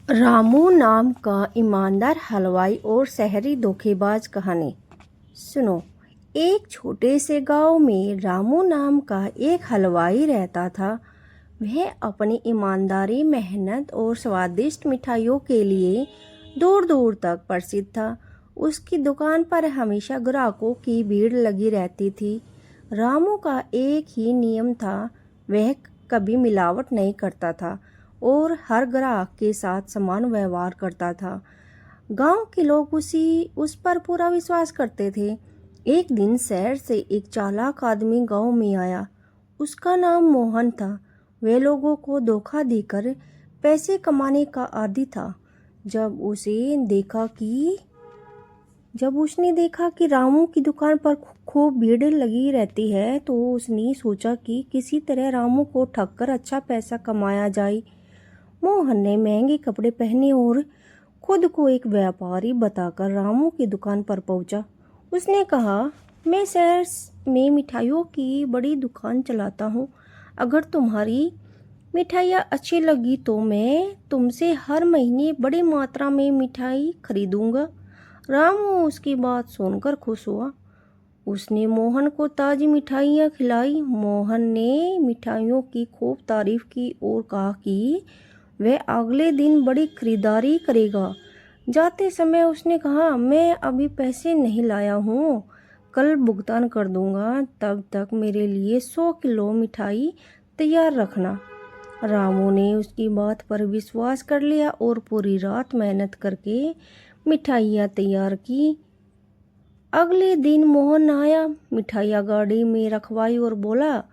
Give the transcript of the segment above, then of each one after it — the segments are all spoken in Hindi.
रामू नाम का ईमानदार हलवाई और शहरी धोखेबाज कहानी। सुनो, एक छोटे से गांव में रामू नाम का एक हलवाई रहता था। वह अपनी ईमानदारी, मेहनत और स्वादिष्ट मिठाइयों के लिए दूर दूर तक प्रसिद्ध था। उसकी दुकान पर हमेशा ग्राहकों की भीड़ लगी रहती थी। रामू का एक ही नियम था, वह कभी मिलावट नहीं करता था और हर ग्राहक के साथ समान व्यवहार करता था। गांव के लोग उस पर पूरा विश्वास करते थे। एक दिन शहर से एक चालाक आदमी गांव में आया। उसका नाम मोहन था। वह लोगों को धोखा देकर पैसे कमाने का आदी था। जब उसने देखा कि रामू की दुकान पर खूब भीड़ लगी रहती है, तो उसने सोचा कि किसी तरह रामू को ठग कर अच्छा पैसा कमाया जाए। मोहन ने महंगे कपड़े पहने और खुद को एक व्यापारी बताकर रामू की दुकान पर पहुंचा। उसने कहा, मैं शहर में मिठाइयों की बड़ी दुकान चलाता हूँ। अगर तुम्हारी मिठाइयाँ अच्छी लगी तो मैं तुमसे हर महीने बड़ी मात्रा में मिठाई खरीदूंगा। रामू उसकी बात सुनकर खुश हुआ। उसने मोहन को ताज़ी मिठाइयाँ खिलाई। मोहन ने मिठाइयों की खूब तारीफ की और कहा कि वह अगले दिन बड़ी खरीदारी करेगा। जाते समय उसने कहा, मैं अभी पैसे नहीं लाया हूँ, कल भुगतान कर दूंगा। तब तक मेरे लिए 100 किलो मिठाई तैयार रखना। रामू ने उसकी बात पर विश्वास कर लिया और पूरी रात मेहनत करके मिठाइयाँ तैयार की। अगले दिन मोहन आया, मिठाइयाँ गाड़ी में रखवाई और बोला,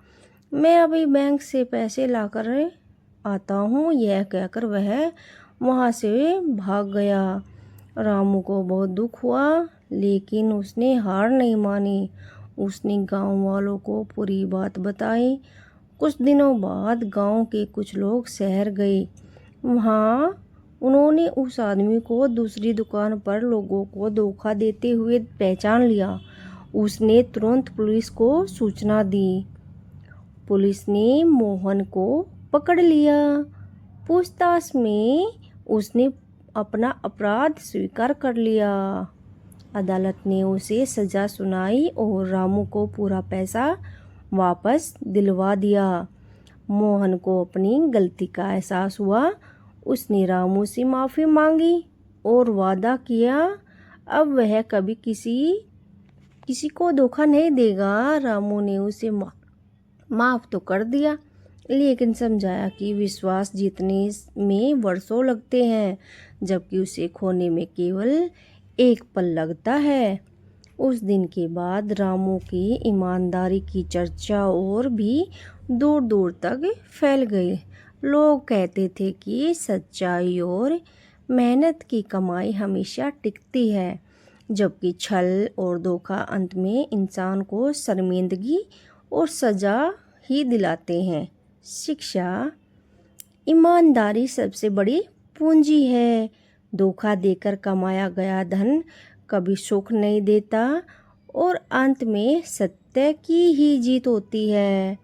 मैं अभी बैंक से पैसे लाकर आता हूँ। यह कहकर वह वहाँ से भाग गया। रामू को बहुत दुख हुआ, लेकिन उसने हार नहीं मानी। उसने गांव वालों को पूरी बात बताई। कुछ दिनों बाद गांव के कुछ लोग शहर गए। वहाँ उन्होंने उस आदमी को दूसरी दुकान पर लोगों को धोखा देते हुए पहचान लिया। उसने तुरंत पुलिस को सूचना दी। पुलिस ने मोहन को पकड़ लिया। पूछताछ में उसने अपना अपराध स्वीकार कर लिया। अदालत ने उसे सजा सुनाई और रामू को पूरा पैसा वापस दिलवा दिया। मोहन को अपनी गलती का एहसास हुआ। उसने रामू से माफ़ी मांगी और वादा किया अब वह कभी किसी को धोखा नहीं देगा। रामू ने उसे माफ़ तो कर दिया, लेकिन समझाया कि विश्वास जीतने में वर्षों लगते हैं, जबकि उसे खोने में केवल एक पल लगता है। उस दिन के बाद रामू की ईमानदारी की चर्चा और भी दूर दूर तक फैल गई। लोग कहते थे कि सच्चाई और मेहनत की कमाई हमेशा टिकती है, जबकि छल और धोखा अंत में इंसान को शर्मिंदगी और सजा ही दिलाते हैं। शिक्षा, ईमानदारी सबसे बड़ी पूंजी है। धोखा देकर कमाया गया धन कभी सुख नहीं देता और अंत में सत्य की ही जीत होती है।